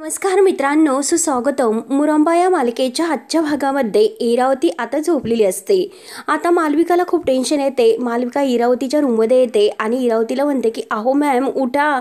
नमस्कार मित्रांनो, सुस्वागतम. मुरंबा या मालिकेच्या आजच्या भागामध्ये इरावती आता झोपलेली असते. आता मालविकाला खूप टेन्शन येते. मालविका इरावतीच्या रूममध्ये येते आणि इरावतीला म्हणते की अहो मॅम उठा,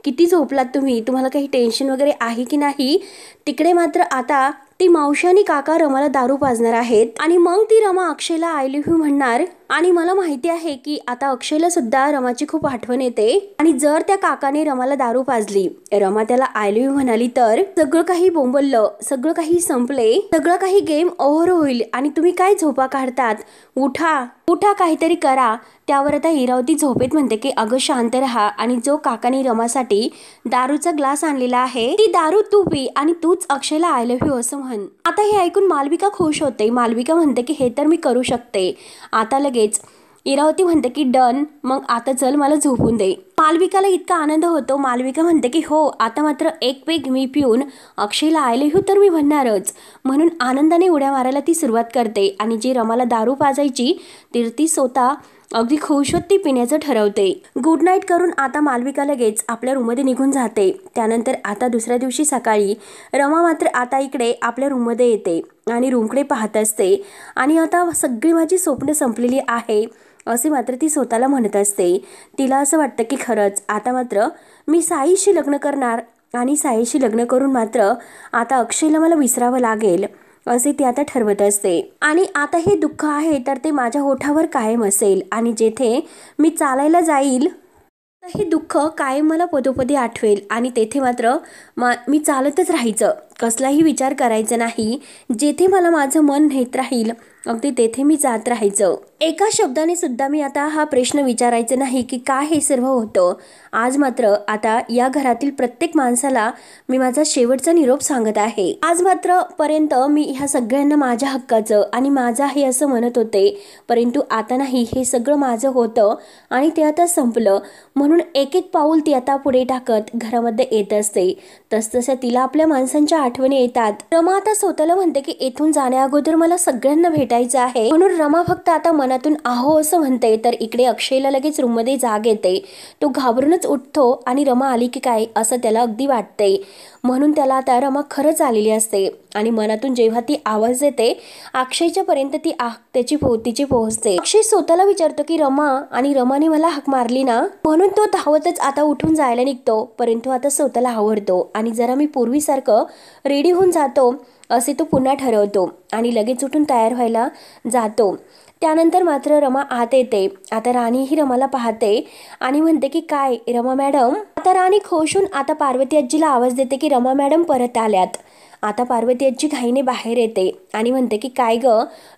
किती झोपलात तुम्ही, तुम्हाला काही टेन्शन वगैरे आहे की नाही. तिकडे मात्र आता ती मावशी आणि काका रमाला दारू पाजणार आहेत आणि मग ती रमा अक्षयला आय लव्ह यू म्हणणार. आणि मला माहिती आहे की आता अक्षयला सुद्धा रमाची खूप आठवण येते आणि जर त्या काकाने रमाला दारू पाजली, रमा त्याला आय लव्ह यू म्हणाली तर सगळं काही बोंबललं, सगळं काही संपले, सगळं काही गेम ओव्हर होईल आणि तुम्ही काय झोपा काढतात, उठा उठा, काहीतरी करा. त्यावर आता इरावती झोपेत म्हणते की अगं शांत राहा आणि जो काकाने रमासाठी दारूचा ग्लास आणलेला आहे ती दारू तू पी आणि तूच अक्षयला आय लव्ह यू असं म्हण. आता हे ऐकून मालविका खुश होते. मालविका म्हणते की हे तर मी करू शकते. आता लगेच इरावती म्हणते की डन, मग आता चल मला झोपून दे. मालविकाला इतका आनंद होतो. मालविका म्हणते की हो, आता मात्र एक पेग मी पिऊन अक्षयला आय लव्ह यू तर मी म्हणणारच. म्हणून आनंदाने उड्या मारायला ती सुरुवात करते आणि जी रमाला दारू पाजायची तर ती स्वतः अगदी खुश होत ती पिण्याचं ठरवते. गुड नाईट करून आता मालविका लगेच आपल्या रूममध्ये निघून जाते. त्यानंतर आता दुसऱ्या दिवशी सकाळी रमा मात्र आता इकडे आपल्या रूममध्ये येते आणि रूमकडे पाहत असते आणि आता सगळी माझी स्वप्न संपलेली आहे असे मात्र ती स्वतःला म्हणत असते. तिला असं वाटतं की खरंच आता मात्र मी साईशी लग्न करणार आणि साईशी लग्न करून मात्र आता अक्षयला मला विसरावं लागेल असे ती आता ठरवत असते. आणि आता हे दुःख आहे तर ते माझ्या ओठावर कायम असेल आणि जेथे मी चालायला जाईल हे दुःख कायम मला पदोपदी आठवेल आणि तेथे मात्र मी चालतच राहायचं, कसलाही विचार करायचा नाही. जेथे मला माझं मन नेत राहील अगदी तेथे मी जात राहायचं. एका शब्दाने सुद्धा मी आता हा प्रश्न विचारायचा नाही की काय हे सर्व होतं. आज मात्र आता या घरातील प्रत्येक माणसाला मी माझा शेवटचा निरोप सांगत आहे. आज मात्र पर्यंत मी ह्या सगळ्यांना माझ्या हक्काचं आणि माझं आहे असं म्हणत होते, परंतु आता नाही, हे सगळं माझं होतं आणि ते आता संपलं. म्हणून एक एक पाऊल ती आता पुढे टाकत घरामध्ये येत असते. तसतशा तिला आपल्या माणसांच्या आठवणी येतात. रमा आता स्वतःला म्हणते की येथून जाण्या अगोदर मला सगळ्यांना भेटायचं आहे. म्हणून रमा फक्त आता मनातून आहो असं म्हणते. तर इकडे अक्षयला लगेच रूममध्ये जाग येते. तो घाबरूनच उठतो आणि रमा आली की काय असं त्याला अगदी वाटते. म्हणून त्याला आता रमा खरंच आलेली असते आणि मनातून जेव्हा ती आवाज देते अक्षयच्या पर्यंत ती तिची पोहोचते. अक्षय स्वतःला विचारतो की रमा, आणि रमाने मला हाक मारली ना. म्हणून तो धावतच आता उठून जायला निघतो, परंतु आता स्वतःला आवडतो आणि जरा मी पूर्वीसारखं रेडी होऊन जातो असे तो पुन्हा ठरवतो आणि लगेच उठून तयार व्हायला जातो. त्यानंतर मात्र रमा आत येते. आता राणी ही रमाला पाहते आणि म्हणते की काय रमा मॅडम. आता राणी खुश होऊन आता पार्वती आजीला आवाज देते की रमा मॅडम परत आल्यात. आता पार्वती आजी घाईने बाहेर येते आणि म्हणते की काय ग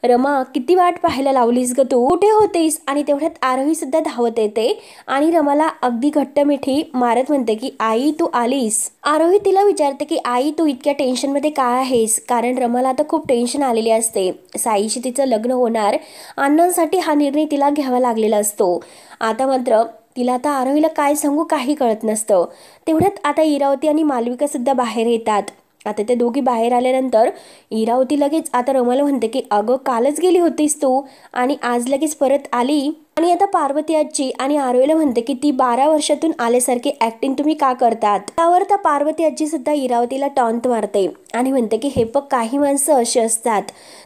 रमा, किती वाट पाहायला लावलीस ग तू, कुठे होतेस. आणि तेवढ्यात आरोही सुद्धा धावत येते आणि रमाला अगदी घट्ट मिठी मारत म्हणते की आई तू आलीस. आरोही तिला विचारते की आई तू इतक्या टेन्शनमध्ये काय आहेस, कारण रमाला आता खूप टेन्शन आलेली असते. साईशी तिचं लग्न होणार, अण्णांसाठी हा निर्णय तिला घ्यावा लागलेला असतो. आता मात्र तिला आता आरोहीला काय सांगू काही कळत नसतं. तेवढ्यात आता इरावती आणि मालविका सुद्धा बाहेर येतात. आता ते दोघी बाहेर आल्यानंतर इरावती लगेच आता रमाला म्हणते की अगं कालच गेली होतीस तू आणि आज लगेच परत आली. आणि आता पार्वती आजी आणि आरोहीला म्हणते की ती 12 वर्षातून आल्यासारखी ऍक्टिंग तुम्ही का करतात. त्यावर तर पार्वती आजी सुद्धा इरावतीला टॉन्ट मारते आणि म्हणते की हे बघ, काही माणसं अशी असतात,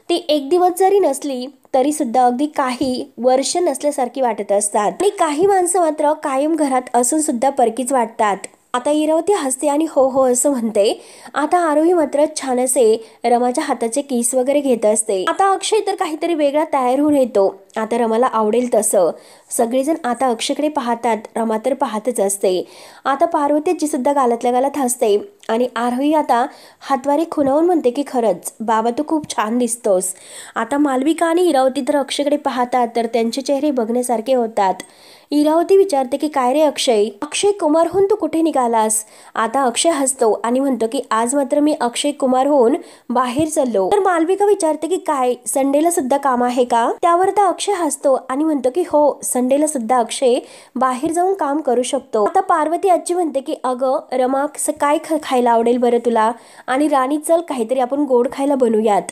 ती एक दिवस जरी नसली तरी सुद्धा अगदी काही वर्ष नसल्यासारखी वाटत असतात आणि काही माणसं मात्र कायम घरात असून सुद्धा परकीच वाटतात. आता इरावती हसते आणि हो हो असं म्हणते. आता आरोही मात्र छान असे रमाच्या हाताचे किस वगैरे घेत असते. आता अक्षय तर काहीतरी वेगळा तयार होऊन येतो. आता रमाला आवडेल तसं. सगळेजण आता अक्षयकडे पाहतात, रमा तर पाहतच असते. आता पार्वतीची सुद्धा गालातल्या गालात हसते आणि आरोही आता हातवारे खुणावून म्हणते की खरंच बाबा तू खूप छान दिसतोस. आता मालविका आणि इरावती तर अक्षयकडे पाहतात तर त्यांचे चेहरे बघण्यासारखे होतात. इरावती विचारते की काय रे अक्षय, अक्षय कुमारहून तू कुठे निघालास. आता अक्षय हसतो आणि म्हणतो की आज मात्र मी अक्षय कुमारहून बाहेर चाललो. तर मालविका विचारते की काय संडेला सुद्धा काम आहे का. त्यावर तर अक्षय हसतो आणि म्हणतो की हो, संडेला सुद्धा अक्षय बाहेर जाऊन काम करू शकतो. आता पार्वती आजी म्हणते की अगं रमा, काय खायला आवडेल बरं तुला, आणि राणी चल काहीतरी आपण गोड खायला बनवूयात.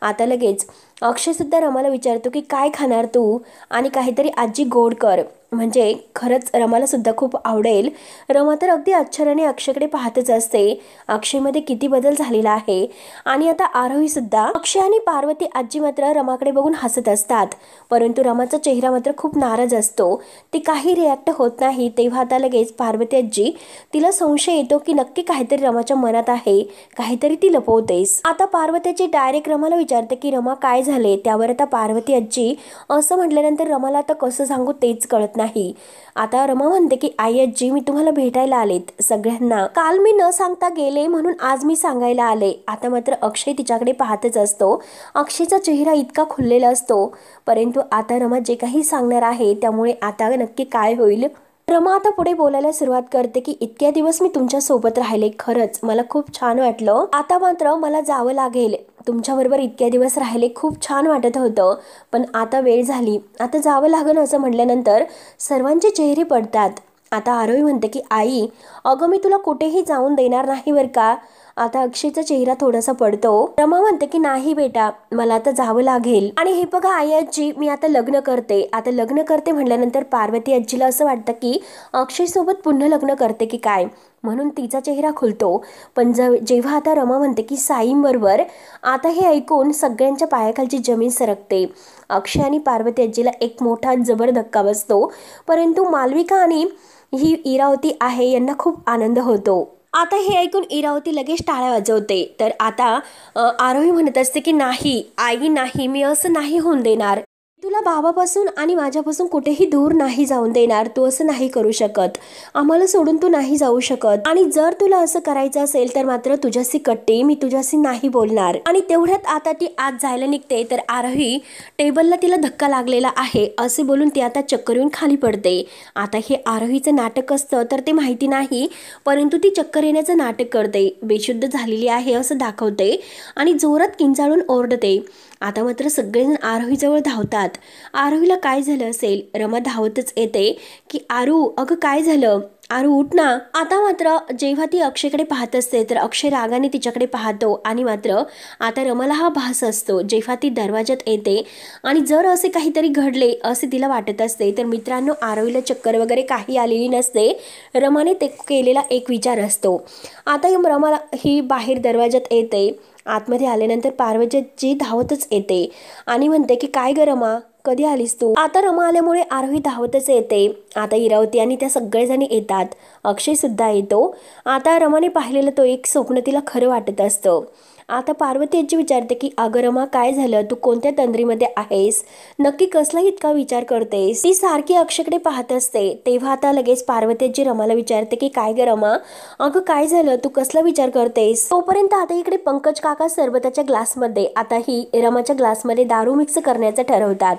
आता लगेच अक्षय सुद्धा रमाला विचारतो की काय खाणार तू, आणि काहीतरी आजी गोड कर. म्हणजे खरंच रमाला सुद्धा खूप आवडेल. रमा तर अगदी आश्चर्याने अक्षयकडे पाहतच असते. अक्षयमध्ये किती बदल झालेला आहे. आणि आता आरोही सुद्धा. अक्षय आणि पार्वती आजी मात्र रमाकडे बघून हसत असतात, परंतु रमाचा चेहरा मात्र खूप नाराज असतो. ती काही रिॲक्ट होत नाही. तेव्हा आता लगेच पार्वती आजी तिला संशय येतो की नक्की काहीतरी रमाच्या मनात आहे, काहीतरी ती लपवतेस. आता पार्वती आजी डायरेक्ट रमाला विचारते की रमा काय झाले. त्यावर आता पार्वती आजी असं म्हटल्यानंतर रमाला आता कसं सांगू तेच कळत नाही. आता रमा म्हणते की आई आजी मी तुम्हाला भेटायला आलेत सगळ्यांना. काल मी न सांगता गेले म्हणून आज मी सांगायला आले. आता मात्र अक्षय तिच्याकडे पाहतच असतो. अक्षयचा चेहरा इतका खुललेला असतो, परंतु आता रमा जे काही सांगणार आहे त्यामुळे आता नक्की काय होईल. रमा आता पुढे बोलायला सुरुवात करते की इतक्या दिवस मी तुमच्या सोबत राहिले, खरंच मला खूप छान वाटलं. आता मात्र मला जावं लागेल. तुमच्याबरोबर इतक्या दिवस राहिले खूप छान वाटत होतं, पण आता वेळ झाली, आता जावं लागेल असं म्हटल्यानंतर सर्वांचे चेहरे पडतात. आता आरोही म्हणते की आई अगं मी तुला कुठेही जाऊन देणार नाही बरं का. आता अक्षयचा चेहरा थोडासा पडतो. रमा म्हणते की नाही बेटा मला आता जावं लागेल. आणि हे बघा आई आजी मी आता लग्न करते. आता लग्न करते म्हटल्यानंतर पार्वती आजीला असं वाटतं की अक्षय सोबत पुन्हा लग्न करते की काय, म्हणून तिचा चेहरा खुलतो. पण जेव्हा आता रमा म्हणते की साईम बरोबर, आता हे ऐकून सगळ्यांच्या पायाखालची जमीन सरकते. अक्षय आणि पार्वती आजीला एक मोठा जबर धक्का बसतो, परंतु मालविका आणि ही इरावती आहे यांना खूप आनंद होतो. आता हे ऐकून इरावती लगेच टाळ्या वाजवते. तर आता आरोही म्हणत असते की नाही आई नाही, मी असं नाही होऊन देणार. तुला बाबापासून आणि माझ्यापासून कुठेही दूर नाही जाऊन देणार. तू असं नाही करू शकत. आम्हाला सोडून तू नाही जाऊ शकत. आणि जर तुला असं करायचं असेल तर मात्र तुझ्याशी कट्टे, मी तुझ्याशी नाही बोलणार. आणि तेवढ्यात आता ती आत जायला निघते तर आरोही टेबलला तिला धक्का लागलेला आहे असे बोलून ती आता चक्कर येऊन खाली पडते. आता हे आरोहीचं नाटक असतं तर ते माहिती नाही, परंतु ती चक्कर येण्याचं नाटक करते, बेशुद्ध झालेली आहे असं दाखवते आणि जोरात किंचाळून ओरडते. आता मात्र सगळेजण आरोहीजवळ धावतात. आरोहीला काय झालं असेल. रमा धावतच येते की आरू अगं काय झालं, आरू उठ ना. आता मात्र जेव्हा ती अक्षयकडे पाहत असते तर अक्षय रागाने तिच्याकडे पाहतो आणि मात्र आता रमाला हा भास असतो. जेव्हा ती दरवाजात येते आणि जर असे काहीतरी घडले असे तिला वाटत असते तर मित्रांनो आरोहीला चक्कर वगैरे काही आलेली नसते. रमाने ते केलेला एक विचार असतो. आता रमाला ही बाहेर दरवाजात येते. आतमध्ये आल्यानंतर पार्वतीची धावतच येते आणि म्हणते की काय ग रमा कधी आलीस तू. आता रमा आल्यामुळे आरोही धावतच येते. आता इरावती आणि त्या सगळेजणी येतात. अक्षय सुद्धा येतो. आता रमाने पाहिलेलं तो एक स्वप्न तिला खरं वाटत असतं. आता पार्वती आजी विचारते की अगं रमा काय झालं, तू कोणत्या तंद्रीमध्ये आहेस, नक्की कसला इतका विचार करतेस. ती सारखी अक्षयकडे पाहत असते. तेव्हा आता लगेच पार्वती आजी रमाला विचारते की काय ग रमा अगं काय झालं, तू कसला विचार करतेस. तोपर्यंत आता इकडे पंकज काका सरबताच्या ग्लासमध्ये, आता ही रमाच्या ग्लासमध्ये दारू मिक्स करण्याचं ठरवतात.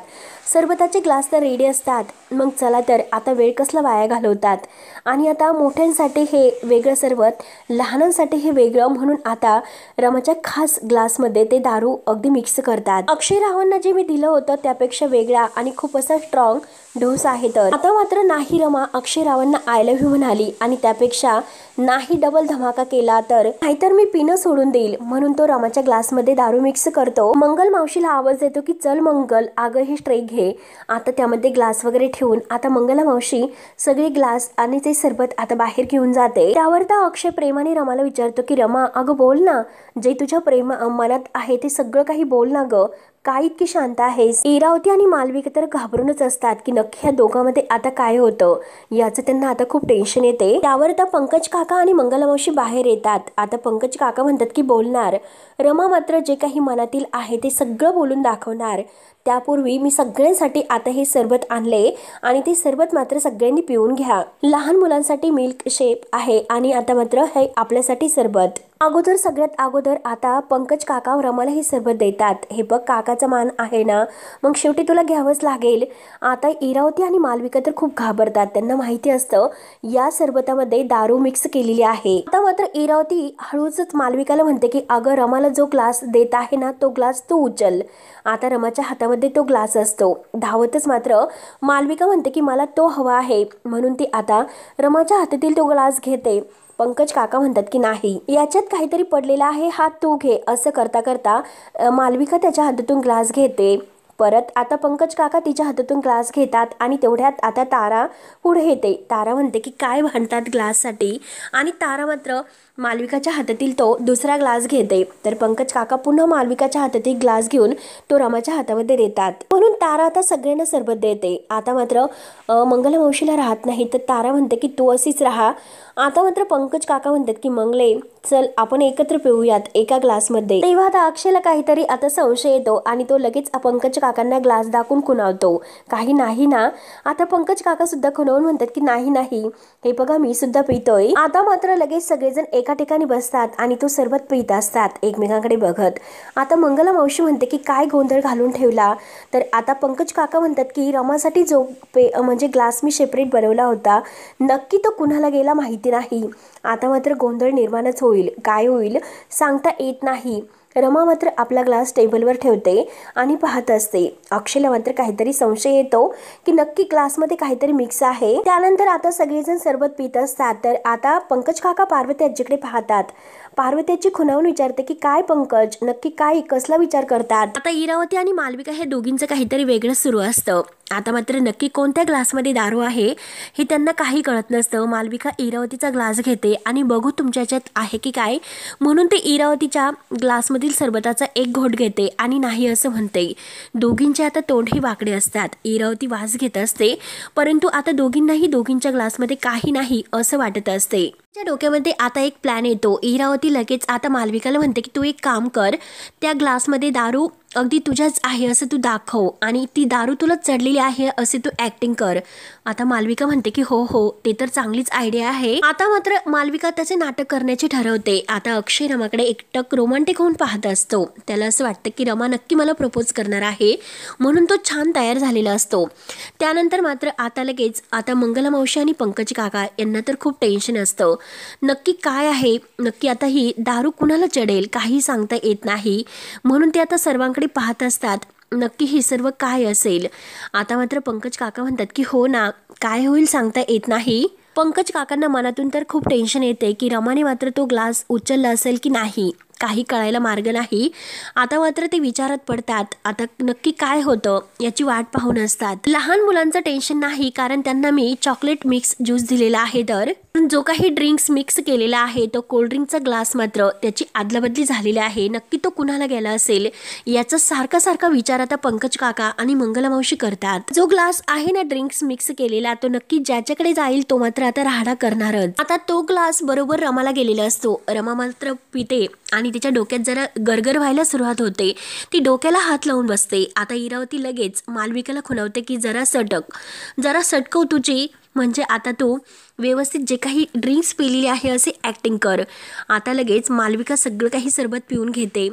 सरबताचे ग्लास तर रेडी असतात. मग चला तर आता वेळ कसला वाया घालवतात. आणि आता मोठ्यांसाठी हे वेगळं सरबत, लहानांसाठी हे वेगळं, म्हणून आता रमाच्या खास ग्लासमध्ये ते दारू अगदी मिक्स करतात. अक्षय रावांना जे मी दिलं होतं त्यापेक्षा वेगळा आणि खूप असा स्ट्रॉंग डोस आहे. तर आता मात्र नाही रमा अक्षय रावांना आय लव्ह यू म्हणाली आणि त्यापेक्षा नाही डबल धमाका केला तर नाहीतर मी पिणं सोडून देईल, म्हणून तो रमाच्या ग्लासमध्ये दारू मिक्स करतो. मंगल मावशीला आवाज देतो की चल मंगल अगं हे स्ट्रे घे. आता त्यामध्ये ग्लास वगैरे ठेवून आता मंगला मावशी सगळे ग्लास आणि ते सरबत आता बाहेर घेऊन जाते. त्यावर तर अक्षय प्रेमाने रमाला विचारतो की रमा अगं बोल ना, जे तुझ्या मनात आहे ते सगळं काही बोल ना ग, काय इतकी शांत आहेस. इरावती आणि मालविका तर घाबरूनच असतात की नक्की ह्या दोघांमध्ये आता काय होतं याचं त्यांना आता खूप टेन्शन येते. त्यावर आता पंकज काका आणि मंगला मावशी बाहेर येतात. आता पंकज काका म्हणतात की बोलणार. रमा मात्र जे काही मनातील आहे ते सगळं बोलून दाखवणार. त्यापूर्वी मी सगळ्यांसाठी आता हे सरबत आणले आणि ते सरबत मात्र सगळ्यांनी पिऊन घ्या. लहान मुलांसाठी मिल्क शेक आहे आणि आता मात्र हे आपल्यासाठी सरबत. सगळ्यात अगोदर आता पंकज काका रमाला हे सरबत देतात. हे बघ काकाचा मान आहे ना, मग शेवटी तुला घ्यावंच लागेल. आता इरावती आणि मालविका तर खूप घाबरतात. त्यांना माहिती असतं या सरबतामध्ये दारू मिक्स केलेली आहे. आता मात्र इरावती हळूच मालविकाला म्हणते की अगं रमाला जो ग्लास देत आहे ना तो ग्लास तू उचल. आता रमाच्या हातामध्ये तो ग्लास असतो. धावतच मात्र मालविका म्हणते की मला तो हवा आहे, म्हणून ती आता रमाच्या हातातील तो ग्लास घेते. पंकज काका म्हणतात की नाही याच्यात काहीतरी पडलेला आहे, हात तू घे. असं करता करता मालविका त्याच्या हातातून ग्लास घेते. परत आता पंकज काका तिच्या हातातून ग्लास घेतात आणि तेवढ्यात आता तारा पुढे येते. तारा म्हणते की काय भांडतात ग्लाससाठी आणि तारा मात्र मालविकाच्या हातातील तो दुसरा ग्लास घेते. तर पंकज काका पुन्हा मालविकाच्या हातातील ग्लास घेऊन तो रमाच्या हातामध्ये देतात. म्हणून तारा आता सगळ्यांना सरबत देते. आता मात्र मंगला मावशीला राहत नाही तर तारा म्हणते की तू अशीच राहा. आता मात्र पंकज काका म्हणतात की मंगले चल आपण एकत्र पिऊयात एका ग्लासमध्ये. तेव्हा आता अक्षयला काहीतरी आता संशय येतो आणि तो लगेच पंकज काकांना ग्लास दाखवून खुणावतो. काही नाही ना. आता पंकज काका सुद्धा खुणावून म्हणतात की नाही नाही हे बघा मी सुद्धा पितोय. आता मात्र लगेच सगळेजण एका ठिकाणी बसतात आणि तो सरबत पित असतात एकमेकांकडे बघत. आता मंगला मावशी म्हणते की काय गोंधळ घालून ठेवला. तर आता पंकज काका म्हणतात की रमासाठी जो म्हणजे ग्लास मी सेपरेट बनवला होता नक्की तो कुणाला गेला माहिती नाही. आता मात्र गोंधळ निर्माणच होईल. काय होईल सांगता येत नाही. रमा मात्र आपला ग्लास टेबलवर ठेवते आणि पाहत असते. अक्षयला मात्र काहीतरी संशय येतो की नक्की ग्लासमध्ये काहीतरी मिक्स आहे. त्यानंतर आता सगळेजण सरबत पित असतात. तर आता पंकज काका पार्वती आजीकडे पाहतात. पार्वती आजी खुणावून विचारते की काय पंकज नक्की काय कसला विचार करतात. आता इरावती आणि मालविका हे दोघींचं काहीतरी वेगळं सुरू असतं. आता मात्र नक्की कोणत्या ग्लासमध्ये दारू आहे हे त्यांना काही कळत नसतं. मालविका इरावतीचा ग्लास घेते आणि बघू तुमच्या ह्याच्यात आहे की काय म्हणून ते इरावतीच्या ग्लासमधील सरबताचा एक घोट घेते आणि नाही असं म्हणते. दोघींचे आता तोंडही वाकडे असतात. इरावती वास घेत असते परंतु आता दोघींनाही दोघींच्या ग्लासमध्ये काही नाही असं वाटत असते. तिच्या डोक्यामध्ये आता एक प्लॅन येतो. इरावती लगेच आता मालविकाला म्हणते की तू एक काम कर त्या ग्लासमध्ये दारू अगदी तुझ्याच आहे असं तू दाखव आणि ती दारू तुला चढलेली आहे असे तू ऍक्टिंग कर. आता मालविका म्हणते की हो हो ते तर चांगलीच आयडिया आहे. आता मात्र मालविका त्याचे नाटक करण्याचे ठरवते. आता अक्षय रमाकडे एकटक रोमांटिक होऊन पाहत असतो. त्याला असं वाटतं की रमा नक्की मला प्रपोज करणार आहे म्हणून तो छान तयार झालेला असतो. त्यानंतर मात्र आता लगेच आता मंगला मावशी आणि पंकज काका यांना तर खूप टेन्शन असतं. नक्की काय आहे नक्की आता ही दारू कुणाला चढेल काही सांगता येत नाही. म्हणून ते आता सर्वांकडे पाहत असतात नक्की हे सर्व काय असेल. आता मात्र पंकज काका म्हणतात की हो ना काय होईल सांगता येत नाही. पंकज काकांना मनातून तर खूप टेन्शन येते की रमाने मात्र तो ग्लास उचलला असेल की नाही काही कळायला मार्ग नाही. आता मात्र ते विचारात पडतात. आता नक्की काय होतं याची वाट पाहून असतात. लहान मुलांचं टेन्शन नाही कारण त्यांना मी चॉकलेट मिक्स ज्यूस दिलेला आहे. तर जो काही ड्रिंक्स मिक्स केलेला आहे तो कोल्ड्रिंकचा ग्लास मात्र त्याची आदलाबदली झालेली आहे. नक्की तो कुणाला गेला असेल याचा सारखा सारखा विचार आता पंकज काका आणि मंगला मावशी करतात. जो ग्लास आहे ना ड्रिंक्स मिक्स केलेला तो नक्की ज्याच्याकडे जाईल तो मात्र आता राडा करणारच. आता तो ग्लास बरोबर रमाला गेलेला असतो. रमा मात्र पिते आणि तिच्या डोक्यात जरा गरगर व्हायला सुरुवात होते. ती डोक्याला हात लावून बसते. आता इरावती लगेच मालविकाला खुणावते की जरा सटकव तुझी म्हणजे आता तू व्यवस्थित जे काही ड्रिंक्स पिलेली आहे असे ॲक्टिंग कर. आता लगेच मालविका सगळं काही सरबत पिऊन घेते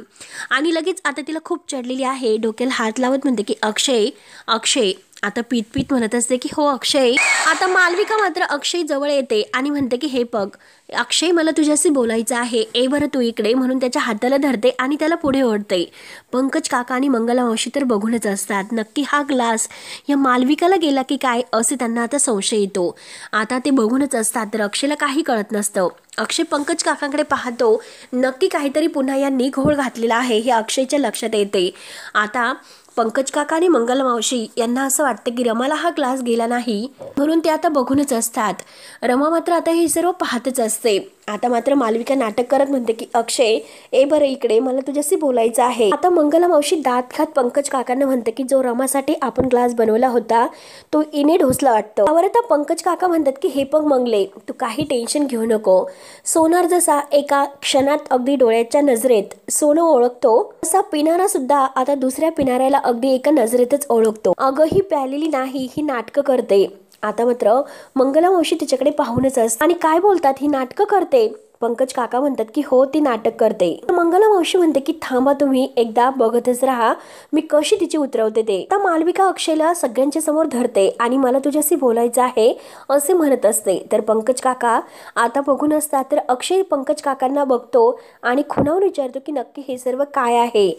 आणि लगेच आता तिला खूप चढलेली आहे. डोक्याला हात लावत म्हणते की अक्षय आता पीत पीत म्हणत असते की हो अक्षय. आता मालविका मात्र अक्षय जवळ येते आणि म्हणते की हे बघ अक्षय मला तुझ्याशी बोलायचं आहे ए बरं तू इकडे म्हणून त्याच्या हाताला धरते आणि त्याला पुढे ओढते. पंकज काका आणि मंगला मावशी तर बघूनच असतात. नक्की हा ग्लास या मालविकाला गेला की काय असे त्यांना आता संशय येतो. आता ते बघूनच असतात तर अक्षयला काही कळत नसतं. अक्षय पंकज काकांकडे पाहतो. नक्की काहीतरी पुन्हा यांनी घोळ घातलेला आहे हे अक्षयच्या लक्षात येते. आता पंकज काका आणि मंगला मावशी यांना असं वाटतं की रमाला हा ग्लास गेला नाही म्हणून ते आता बघूनच असतात. रमा मात्र आता हे सर्व पाहतच असते. आता मात्र मालविका नाटक करत म्हणते की अक्षय ए बरं इकडे मला तुझ्याशी बोलायचं आहे. आता मंगला मावशी दात खात पंकज काकांना म्हणते की जो रमासाठी आपण ग्लास बनवला होता तो इने ढोसला वाटतं. त्यावर आता पंकज काका म्हणतात की हे बघ मंगले तू काही टेन्शन घेऊ नको. सोनार जसा एका क्षणात अगदी डोळ्याच्या नजरेत सोनं ओळखतो तसा पिणारा सुद्धा आता दुसऱ्या पिणाऱ्याला अगदी एका नजरेतच ओळखतो. अगं ही प्यालेली नाही ही नाटकं करते. आता मात्र मंगला मावशी तिच्याकडे पाहूनच असते आणि काय बोलतात ही नाटकं करते. पंकज काका म्हणतात की हो ती नाटक करते. मंगला मावशी म्हणते की थांबा तुम्ही एकदा बघतच राहा मी कशी तिची उतरवते ते. आता मालविका अक्षयला सगळ्यांच्या समोर धरते आणि मला तुझ्याशी बोलायचं आहे असे म्हणत असते. तर पंकज काका आता बघून असतात तर अक्षय पंकज काकांना बघतो आणि खुणावून विचारतो की नक्की हे सर्व काय आहे.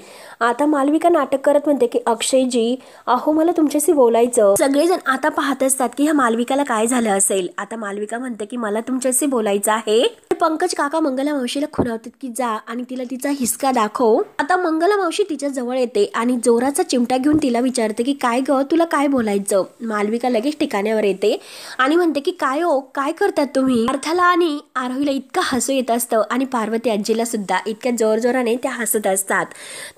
आता मालविका नाटक करत म्हणते की अक्षयजी अहो मला तुमच्याशी बोलायचं. सगळेजण आता पाहत असतात की ह्या मालविकाला काय झालं असेल. आता मालविका म्हणते की मला तुमच्याशी बोलायचं आहे. पंकज पंकज काका मंगला मावशीला खुणावतात की जा आणि तिला तिचा हिसका दाखव। आता मंगला मावशी तिच्या जवळ येते आणि जोराचा चिमटा घेऊन तिला विचारते की काय ग, तुला काय बोलायचं। मालविका लगेच ठिकाण्यावर येते आणि म्हणते की काय हो, काय करतात तुम्ही। अर्थाला आणि आरोहीला इतकं हसू येत असतं आणि पार्वती आजीला सुद्धा इतक्या जोरजोराने त्या हसत असतात।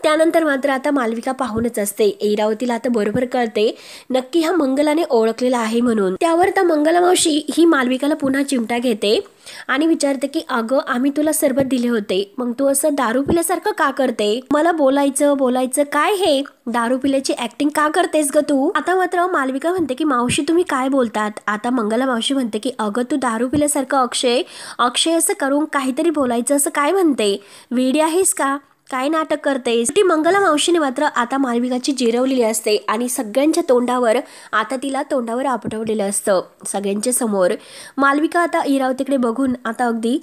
त्यानंतर मात्र आता मालविका पाहूनच असते। इरावतीला आता बरोबर कळते नक्की हा मंगलाने ओळखलेला आहे म्हणून। त्यावर त्या मंगला मावशी ही मालविकाला पुन्हा चिमटा घेते आणि विचारते की अगं, आम्ही तुला सरबत दिले होते, मग तू असं दारू पिल्यासारखं का करते। मला बोलायचं काय हे दारू पिल्याची ऍक्टिंग का करतेस ग तू। आता मात्र मालविका म्हणते की मावशी तुम्ही काय बोलतात। आता मंगला मावशी म्हणते की अगं, तू दारू पिल्यासारखं अक्षय असं करून काहीतरी बोलायचं असं काय म्हणते, वेडी आहेस का, काय नाटक करतेस। ती मंगला मावशीने मात्र आता मालविकाची जिरवलेली असते आणि सगळ्यांच्या तोंडावर आता तिला तोंडावर आपटवलेलं असतं सगळ्यांच्या समोर। मालविका आता इरावतीकडे बघून आता अगदी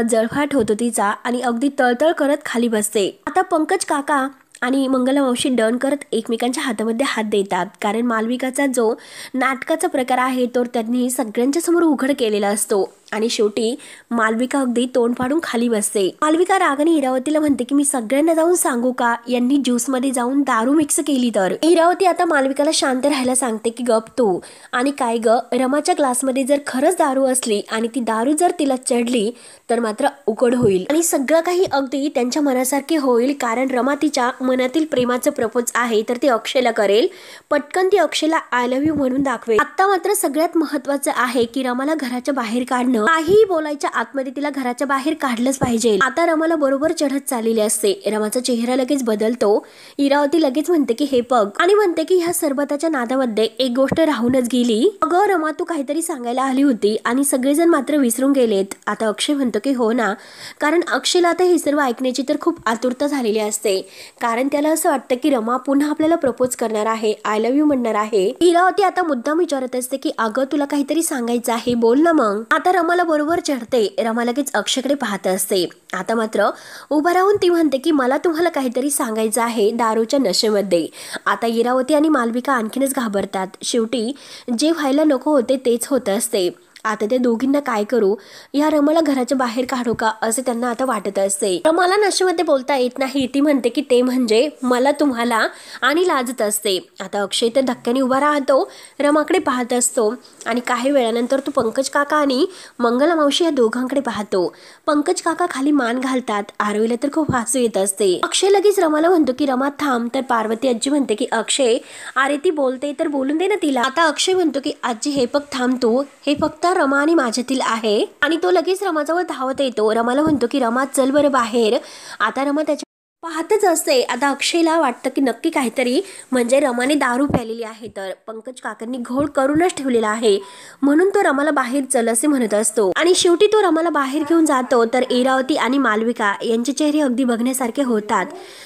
जळफाट होतो तिचा आणि अगदी तळतळ करत खाली बसते। आता पंकज काका आणि मंगला मावशी डन करत एकमेकांच्या हातामध्ये हात देतात, कारण मालविकाचा जो नाटकाचा प्रकार आहे तो त्यांनी सगळ्यांच्या समोर उघड केलेला असतो आणि शेवटी मालविका अगदी तोंड फाडून खाली बसते। मालविका रागाने इरावतीला म्हणते की मी सगळ्यांना जाऊन सांगू का, यांनी ज्यूस मध्ये जाऊन दारू मिक्स केली तर। इरावती आता मालविकाला शांत राहायला सांगते की गप तू, आणि काय ग, रमाच्या ग्लासमध्ये जर खरंच दारू असली आणि ती दारू जर तिला चढली तर मात्र उकड होईल आणि सगळं काही अगदी त्यांच्या मनासारखे होईल, कारण रमा तिच्या मनातील प्रेमाचं प्रपोज आहे तर ती अक्षयला करेल, पटकन ती अक्षयला आय लव्ह यू म्हणून दाखवेल। आता मात्र सगळ्यात महत्वाचं आहे की रमाला घराच्या बाहेर काढणं, काही बोलायच्या आतमध्ये तिला घराच्या बाहेर काढलंच पाहिजे। आता रमाला बरोबर चढत चाललेली असते, रमाचा चेहरा लगेच बदलतो। इरावती लगेच म्हणते की हे बघ, आणि म्हणते की ह्या सरबताच्या नादामध्ये एक गोष्ट राहूनच गेली। अगं रमा, तू काहीतरी सांगायला आली होती आणि सगळेजण मात्र विसरून गेलेत। आता अक्षय म्हणतो की हो ना, कारण अक्षयला आता हे सर्व ऐकण्याची तर खूप आतुरता झालेली असते, कारण त्याला असं वाटतं की रमा पुन्हा आपल्याला प्रपोज करणार आहे, आय लव्ह यू म्हणणार आहे। इरावती आता मुद्दाम विचारत असते की अगं, तुला काहीतरी सांगायचं आहे, बोल ना मग। आता रमाला बरोबर चढते, रमा लगेच अक्षयकडे पाहत असते। आता मात्र उभा राहून ती म्हणते की मला तुम्हाला काहीतरी सांगायचं आहे दारूच्या नशेमध्ये। आता इरावती आणि मालविका आणखीनच घाबरतात, शेवटी जे व्हायला नको होते तेच होत असते। आता त्या दोघींना काय करू, या रमाला घराच्या बाहेर काढू का असे त्यांना आता वाटत असते। रमाला नशेमध्ये बोलता येत नाही, ती म्हणते की ते म्हणजे मला तुम्हाला, आणि लाजत असते। आता अक्षय तर धक्क्याने उभा राहतो, रमाकडे पाहत असतो आणि काही वेळानंतर तो पंकज काका आणि मंगला मावशी या दोघांकडे पाहतो। पंकज काका खाली मान घालतात, आरोहीला तर खूप हसू येत असते। अक्षय लगेच रमाला म्हणतो की रमा थांब, तर पार्वती आजी म्हणते की अक्षय अरे ती बोलते तर बोलून दे ना तिला। आता अक्षय म्हणतो की आजी हे बघ थांब तू, हे फक्त रमा आणि माझ्यातील आहे, आणि तो लगेच रमाजवळ धावत येतो। रमाला म्हणतो की रमा चल बरं बाहेर। आता रमा त्याच्या पाहतच असते। आता अक्षयला वाटतं की नक्की काहीतरी म्हणजे रमाने दारू प्यालेली आहे, तर पंकज काकांनी घोळ करूनच ठेवलेला आहे, म्हणून तो रमाला बाहेर चल असे म्हणत असतो आणि शेवटी तो रमाला बाहेर घेऊन जातो। तर इरावती आणि मालविका यांचे चेहरे अगदी बघण्यासारखे होतात,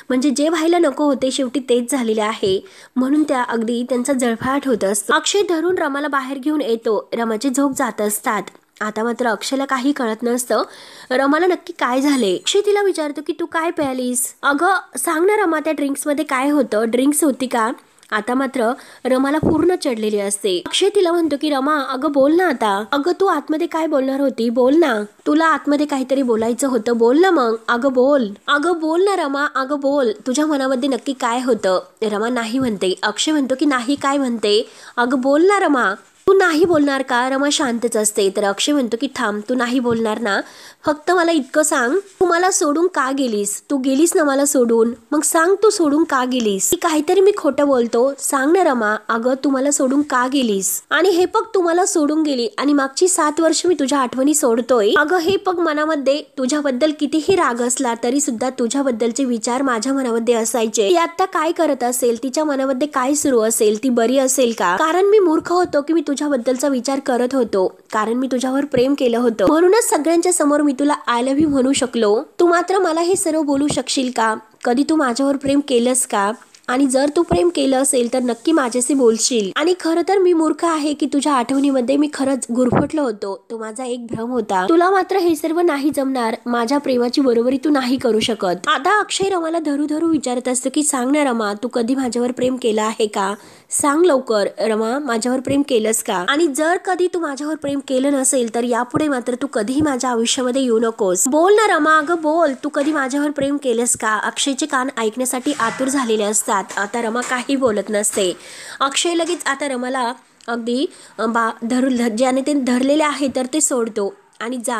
म्हणजे जे व्हायला नको होते शेवटी तेच झालेले आहे, म्हणून त्या अगदी त्यांचा जळफाट होत असतो। अक्षय धरून रमाला बाहेर घेऊन येतो, रमाचे झोप जात असतात। आता मात्र अक्षयला काही कळत नसतं रमाला नक्की काय झाले। अक्षय तिला विचारतो की तू काय प्यालीस, अगं सांग ना रमा, त्या ड्रिंक्स मध्ये काय होतं, ड्रिंक्स होती का। आता मात्र रमाला पूर्ण चढलेली असते। अक्षय तिला म्हणतो की रमा अगं बोल ना आता, अगं तू आतमध्ये काय बोलणार होती, बोल ना, तुला आतमध्ये काहीतरी बोलायचं होतं, बोल ना मग, अगं बोल ना रमा, अगं बोल, तुझ्या मनामध्ये नक्की काय होतं। रमा नाही म्हणते। अक्षय म्हणतो की नाही काय म्हणते, अगं बोल ना रमा, तू नाही बोलणार का। रमा शांतच असते। तर अक्षय म्हणतो की थांब, तू नाही बोलणार ना, फक्त मला इतकं सांग, तू मला सोडून का गेलीस, तू गेलीस ना मला सोडून, मग सांग तू सोडून का गेलीस, काहीतरी मी खोटं बोलतो, सांग ना रमा, अगं तू मला सोडून का गेलीस, आणि हे पग तू मला सोडून गेली आणि मागची 7 वर्ष मी तुझ्या आठवणी सोडतोय, अगं हे पग मनामध्ये तुझ्याबद्दल कितीही राग असला तरी सुद्धा तुझ्याबद्दलचे विचार माझ्या मनामध्ये असायचे। ती आता काय करत असेल, तिच्या मनामध्ये काय सुरू असेल, ती बरी असेल का, कारण मी मूर्ख होतो की मी तुझ्याबद्दलचा विचार करत होतो, कारण मी तुझ्यावर प्रेम केलं होतं, म्हणूनच सगळ्यांच्या समोर मी तुला आय लव्ह यू म्हणू शकलो। तू मात्र मला हे सर्व बोलू शकशील का, कधी तू माझ्यावर प्रेम केलंस का, आणि जर तू प्रेम केलं असेल तर नक्की माझ्याशी बोलशील। आणि खरं तर मी मूर्ख आहे की तुझ्या आठवणीमध्ये मी खरंच गुरफटलो होतो, तो माझा एक भ्रम होता। तुला मात्र हे सर्व नाही जमणार, माझ्या प्रेमाची बरोबरी तू नाही करू शकत। आता अक्षय रमाला धरू धरू विचारत असतो की सांग ना रमा, तू कधी माझ्यावर प्रेम केलं आहे का? सांग लवकर रमा, माझ्यावर प्रेम केलंस का? आणि जर कधी तू माझ्यावर प्रेम केलं नसेल तर यापुढे मात्र तू कधीही माझ्या आयुष्यामध्ये येऊ नकोस। बोल ना रमा, अगं बोल, तू कधी माझ्यावर प्रेम केलंस का? अक्षयचे कान ऐकण्यासाठी आतुर झालेले असतात। आता रमा काही बोलत नसते। अक्षय लगेच आता रमाला अगदी ज्याने ते धरलेले आहे तर ते सोडतो आणि जा,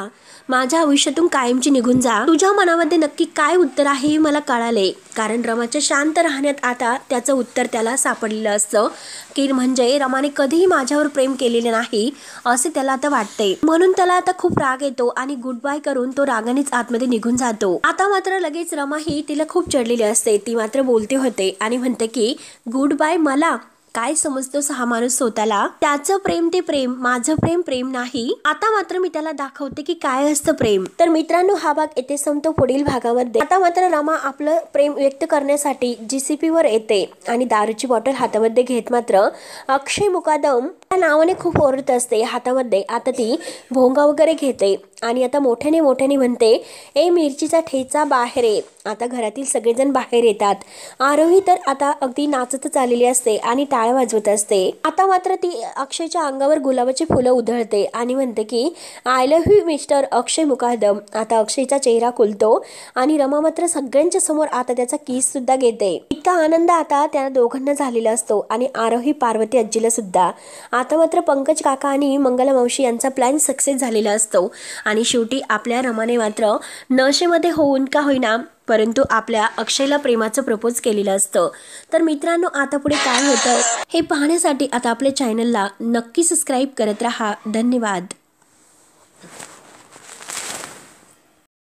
माझ्या आयुष्यातून कायमची निघून जा। तुझ्या मनामध्ये नक्की काय उत्तर आहे हे मला कळाले, कारण रमाच्या शांत राहण्यात आता त्याचं उत्तर त्याला सापडलेलं असतं की म्हणजे रमाने कधीही माझ्यावर प्रेम केलेले नाही असे त्याला आता वाटते। म्हणून त्याला आता खूप राग येतो आणि गुड बाय करून तो रागानेच आतमध्ये निघून जातो। आता मात्र लगेच रमा ही तिला खूप चिडलेली असते। ती मात्र बोलते होते आणि म्हणते की गुड बाय मला? काय समजतोस हा माणूस स्वतःला? त्याचं प्रेम ते प्रेम, माझं प्रेम प्रेम नाही। आता मात्र मी त्याला दाखवते की काय असतं प्रेम। तर मित्रांनो, हा भाग येथे संपतो। पुढील भागामध्ये आता मात्र रमा आपलं प्रेम व्यक्त करण्यासाठी JCP वर येते आणि दारूची बॉटल हातामध्ये घेत मात्र अक्षय मुकादम या नावाने खूप ओरडत असते हातामध्ये। आता ती भोंगा वगैरे घेते आणि आता मोठ्याने मोठ्याने म्हणते, ए मिरचीचा ठेचा बाहेर ये। आता घरातील सगळेजण बाहेर येतात। आरोही तर आता अगदी नाचतच आलेली असते आणि टाळ्या वाजवत असते। आता मात्र ती अक्षयच्या अंगावर गुलाबाची फुलं उधळते आणि म्हणते की आय लव्ह यू मिस्टर अक्षय मुकादम। आता अक्षयचा चेहरा खुलतो आणि रमा मात्र सगळ्यांच्या समोर आता त्याचा किस सुद्धा घेते। इतका आनंद आता त्या दोघांना झालेला असतो आणि आरोही पार्वती आजीला सुद्धा। आता मात्र पंकज काका आणि मंगला मावशी यांचा प्लॅन सक्सेस झालेला असतो आणि शेवटी आपल्या रमाने मात्र नशेमध्ये होऊन का होईना परंतु आपल्या अक्षयला प्रेमाचं प्रपोज केलेलं असतं। तर मित्रांनो, आता पुढे काय होतं हे पाहण्यासाठी आता आपल्या चॅनलला नक्की सबस्क्राईब करत राहा। धन्यवाद।